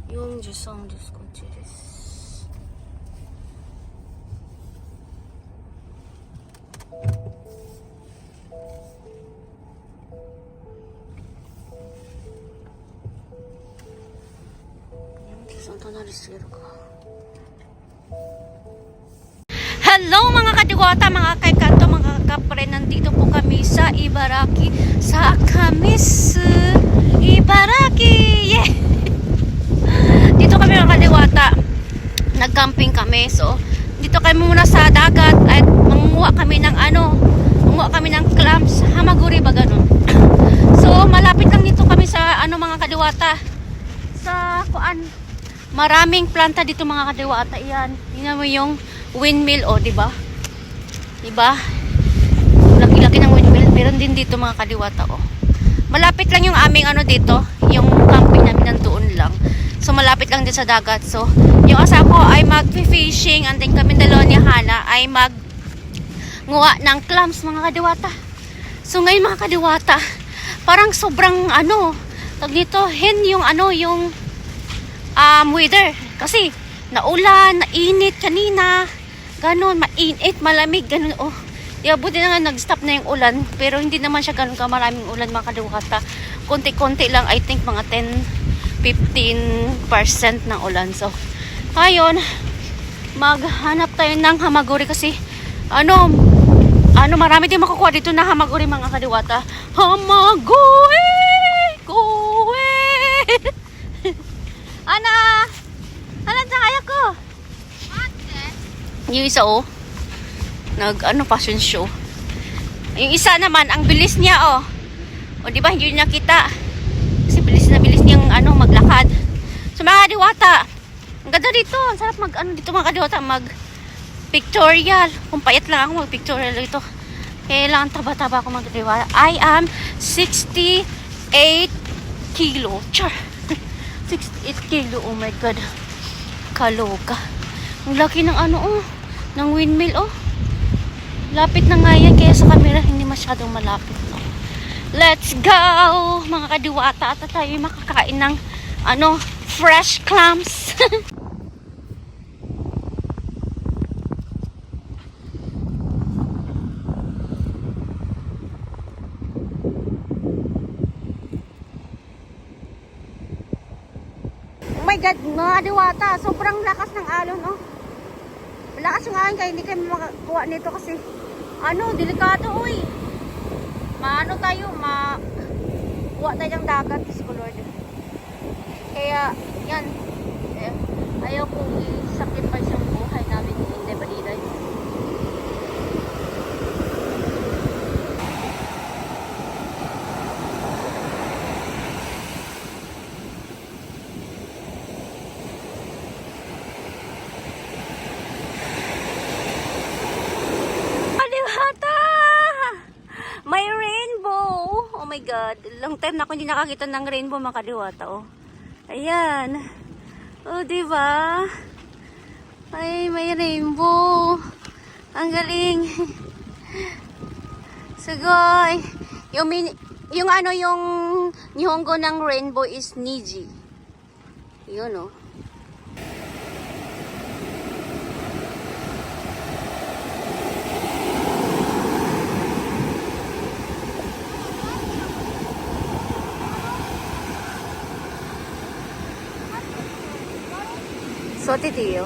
43ですこっちです。43隣すぎるか。Hello mga kadiwata, mga kaikanto, mga kapre. Nandito po kami sa Ibaraki, sa Kamis, Ibaraki. Yeah! Dito kami mga kadiwata. Nag-camping kami. So, dito kami muna sa dagat at manguha kami ng clams, hamaguri ba ganun. So, malapit lang dito kami sa mga kadiwata. Sa kuan. Maraming planta dito mga kadiwata. Yan. Tingnan mo yung windmill, oh, di ba? Di ba? Laki-laki ng windmill. Meron din dito mga kadiwata, oh. Malapit lang yung aming dito, yung camping namin nandoon lang. So malapit lang din sa dagat. So yung asa ko ay mag-fishing, and then kami dalawa ni Hana ay mag-nguha ng clams mga kadiwata. So ngayon mga kadiwata, parang sobrang tag dito, yung weather. Kasi naulan, nainit kanina. Ganon, mainit, malamig, ganon, oh. Buti na nga nag-stop na yung ulan, pero hindi naman siya ganon maraming ulan mga kadiwata. Konti-konti lang, I think mga 10-15% ng ulan. So, ngayon, maghanap tayo ng hamaguri kasi, marami din makukuha dito na hamaguri mga kadiwata. Hamaguri! Kuwe! Ana! Ana, kaya ko! Yung isa, oh. Fashion show. Yung isa naman, ang bilis niya, oh. O, di ba, hindi niya nakita. Kasi bilis niyang, maglakad. So, mga kadiwata, ang ganda dito. Ang sarap dito mga kadiwata, mag-pictorial. Kung payat lang ako, mag-pictorial dito. Kailangan taba-taba ako mga kadiwata. I am 68 kilo. Char. 68 kilo, oh my God. Kaloka. Ang laki ng ng windmill, oh. Lapit na nga yan, kaya sa camera hindi masyadong malapit, no? Let's go mga kadiwata, at tayo makakain ng fresh clams. Oh my God, mga kadiwata, sobrang lakas ng alon, oh. Malakas yung alon, kaya hindi kayo makakuha nito kasi delikado, uy. Kuha tayo ng dagat, Diyos ko Lord. Kaya, yan. Ayaw kong i-sacrifice yung buhay namin in the baliday. May rainbow! Oh my God. Long time na ako hindi nakakita ng rainbow mga kadiwata, oh. Ayan. Oh, diba? Ay, may rainbow. Ang galing. Sugoy. Yung Nihongo ng rainbow is Niji. Yun, oh. So, titiyo.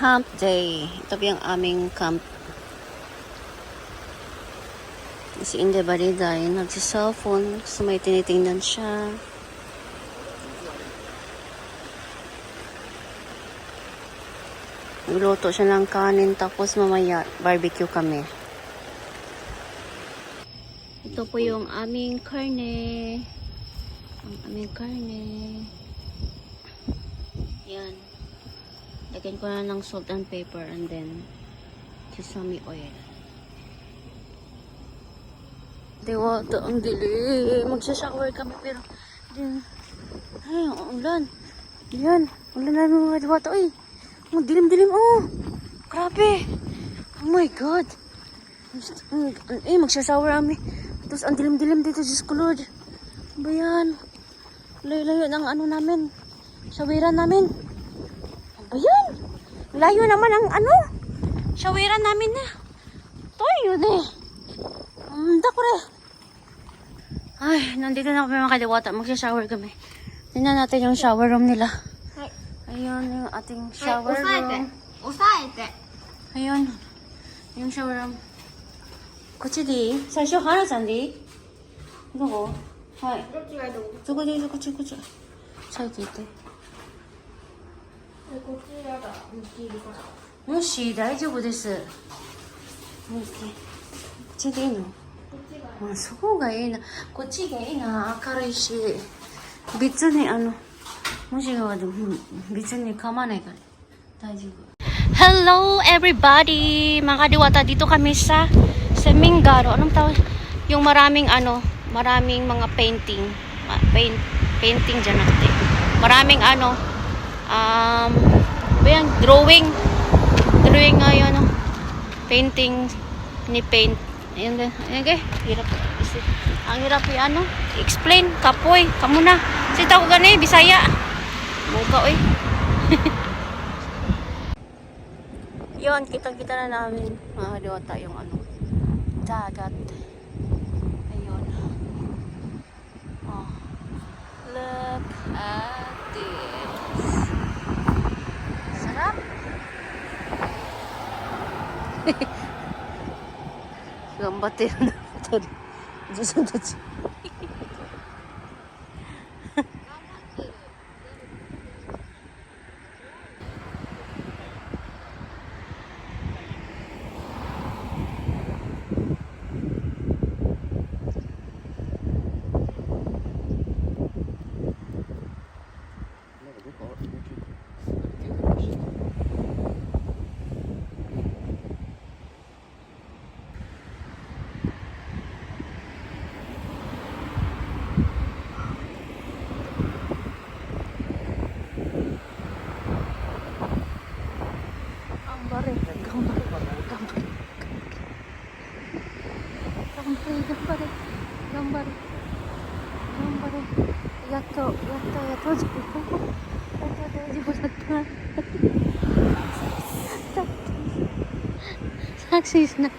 Camp day. Ito yung aming camp. Si Inde Bariday, nagsi-cellphone. So, may tinitingnan siya. Nagluto siya ng kanin, tapos mamaya barbecue kami. Ito po yung aming karne. Ang aming karne. Yan. Lagyan ko na ng salt and pepper and then sesame oil. Diwata, ang dilim. Magsha-shower kami pero ay, ang ulan. Yan, ulan na mga Diwata. Ay, ang dilim-dilim. Oh, grabe. Oh my God. Magsha-shower kami. Tapos ang dilim-dilim dito, Diyos ko Lord. Ano ba yan? Layo-layo ng ano namin. Shawiran namin. Ano ba yan? Layo naman ang ano. Shawiran namin na. Tayo na eh. Dakore. Ay, nandito na kami mga Kadiwata. Magsha-shower kami. Tingnan natin yung shower room nila. Ayun yung ating shower room. Usaete. Ayun. Yung shower room. こっちでいい？最初、花さんでいい？どこ？はい。どっちがどこ？そこでいいよ、こっち。さっき言って。こっちやだ。虫いるから。虫、大丈夫です。こっちでいいの？こっちが。そこがいいな。こっちがいいな。明るいし。別に、虫が別に構わないから。大丈夫。Hello everybody! Mga Kadiwata, dito kami sa Mingaro. Anong tawag? Yung maraming mga painting. Painting dyan natin. Maraming drawing nga yun, painting ni paint. Ayun, okay. Hirap. Ang hirap explain. Kapoy. Kamu na. Sita ko gani, Bisaya. Muka, oy. Yun, kitang-kita na namin mga Kadiwata yung dagat. Ayun. Oh. Look at this. Sarap. Gambate na ito. Diyos.やっと大丈夫だった。タクシーしない。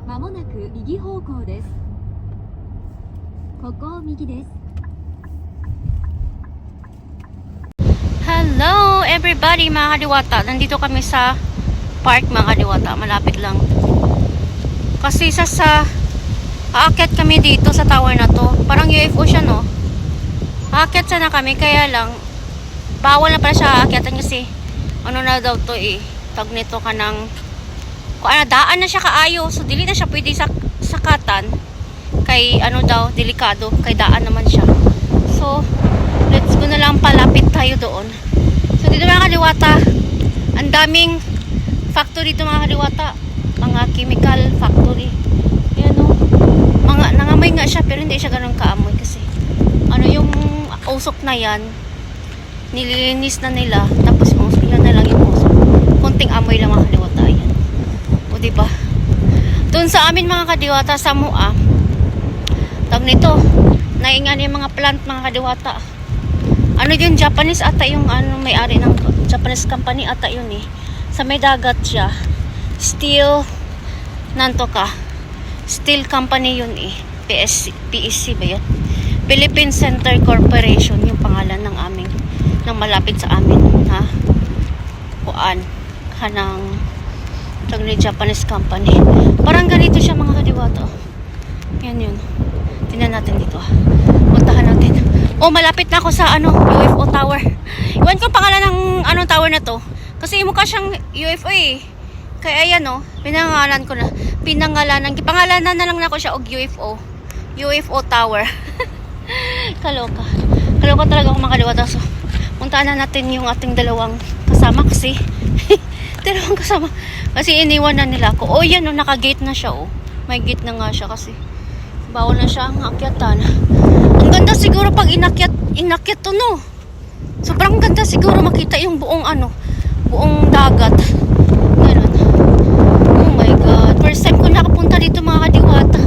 まもなく右方向です。ここを右です。 Hello everybody mga Kadiwata. Nandito kami sa park mga Kadiwata. Malapit lang. Kasi aakyat kami dito sa tower na to. Parang UFO siya, no? Aakyat sana kami, kaya lang bawal na pala siya aakyatan kasi na daw to tag nito ka ng daan na siya kaayo. So dili na siya pwede sakatan kay daw, delikado, kay daan naman siya. So let's go na lang, palapit tayo doon. So dito mga Kadiwata, ang daming factory dito mga Kadiwata, mga chemical factory. Yan o, nangamoy nga siya pero hindi siya ganun kaamoy kasi yung usok na yan nililinis na nila, tapos yan na lang yung usok, konting amoy lang mga Kadiwata. Yan o, diba doon sa amin mga Kadiwata sa Mua, tag nito naingan yung mga plant mga Kadiwata. Yung Japanese ata yung may-ari ng Japanese company ata yun sa may dagat siya. Steel steel company yun PSC ba yan? Philippine Center Corporation yung pangalan ng malapit sa amin kanang Japanese company. Parang ganito siya mga Kadiwata. Yan yun. Tingnan natin dito. Puntahan natin. Malapit na ako sa UFO tower. Iwan ko pangalan ng tower na to kasi mukha siyang UFO kaya ayan pangalanan na lang na ako siya og UFO tower. Kaloka talaga ako mga Kadiwata. So puntahan na natin yung ating dalawang kasama kasi iniwan na nila ako. Yan naka-gate na siya. May gate na nga siya kasi bawal na siya ang akyatan. Ang ganda siguro pag inakyat to, no? Sobrang ganda siguro makita yung buong buong dagat. Ganun. Oh my God. First time ko nakapunta dito mga kadiwata.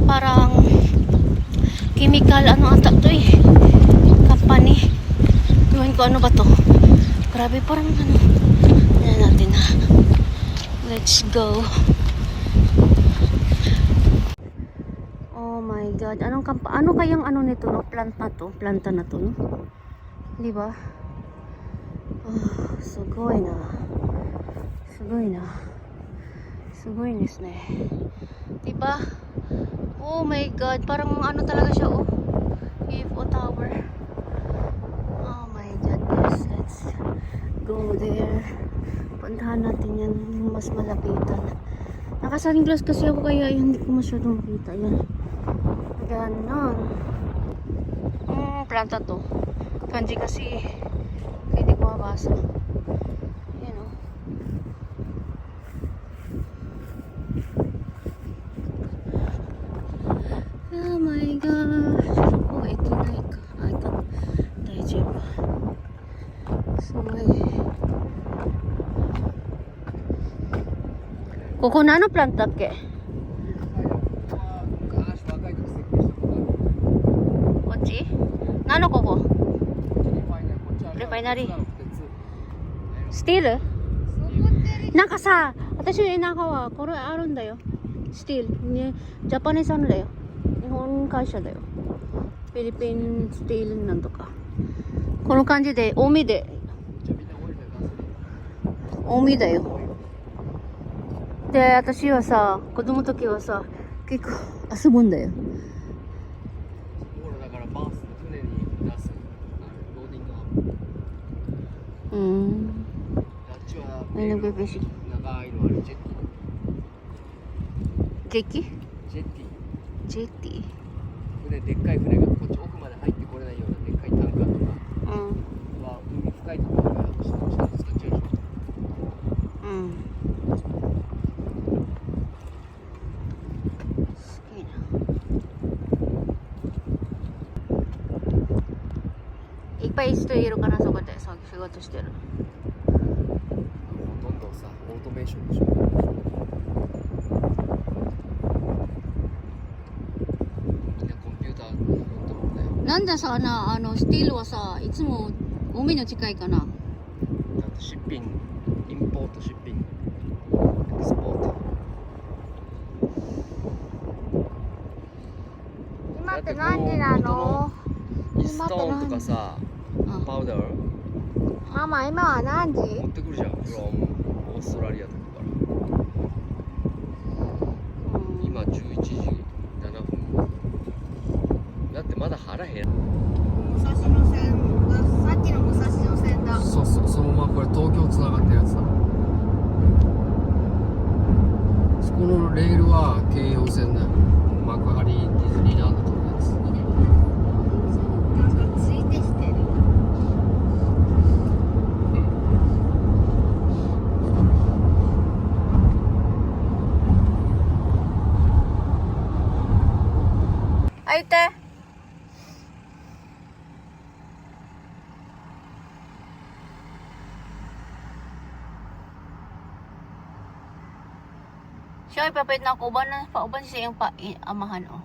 Parang chemical, ata to eh. Company. Iwan ko ano ba to. Grabe, parang yan natin ha. Let's go. Oh my God. Ano kayang nito, no? Planta na to, no? Di ba? Oh, すごいな。すごいな。すごいですね。Di ba? Oh my God. Parang talaga siya, oh. Eiffel Tower. Oh my goodness. Let's go there. Puntahan natin yan. Yung mas malapitan. Naka-sunglass kasi ako kaya hindi ko masyadong makita yan. Ganon. Planta to. Kanji kasi hindi ko mabasa. Yan o. Oh my gosh. Oh, ito na ika. Daijoubu. Sugoi. ここ何のプラントだっけ？こっち？何のここ？レファイナリー。スティール？なんかさ、私の田舎はこれあるんだよ。スティール。ね、ジャパニーズさんだよ。日本会社だよ。フィリピンスティールなんとか。この感じで、多めで。多めだよ。で、私はさ、子供の時はさ、結構遊ぶんだよ。だからバース船に出すローディングアップ。あっちは長いのあるジェッティ。ジェキ？ジェッティ。ジェティ。船、でっかい船がこっち奥まで入ってこれないようなでっかいタンカーとかは海深いところから使っちゃうでしょ。いっぱい人いるかな、そこで仕事してる。ほとんどさ、オートメーションでしょ。みんなコンピューターやってるんだよ。なんださ、スティールはさ、いつも海の近いかな。あとシッピング、インポート、シッピング、エクスポート。今って何時なの？ストーンとかさ、パウダーママ、今は何時？持ってくるじゃん、from オーストラリアとかから。今11時7分。だってまだ腹減る。武蔵野線だ。さっきの武蔵野線だ。そうそう、そのままこれ東京つながってるやつだ。そこのレールは京葉線だよ。幕張ディズニーランドとのやつ。なんかついてきてる。開いて。Siya, ipapait na ako. Pauban siya yung amahan, oh.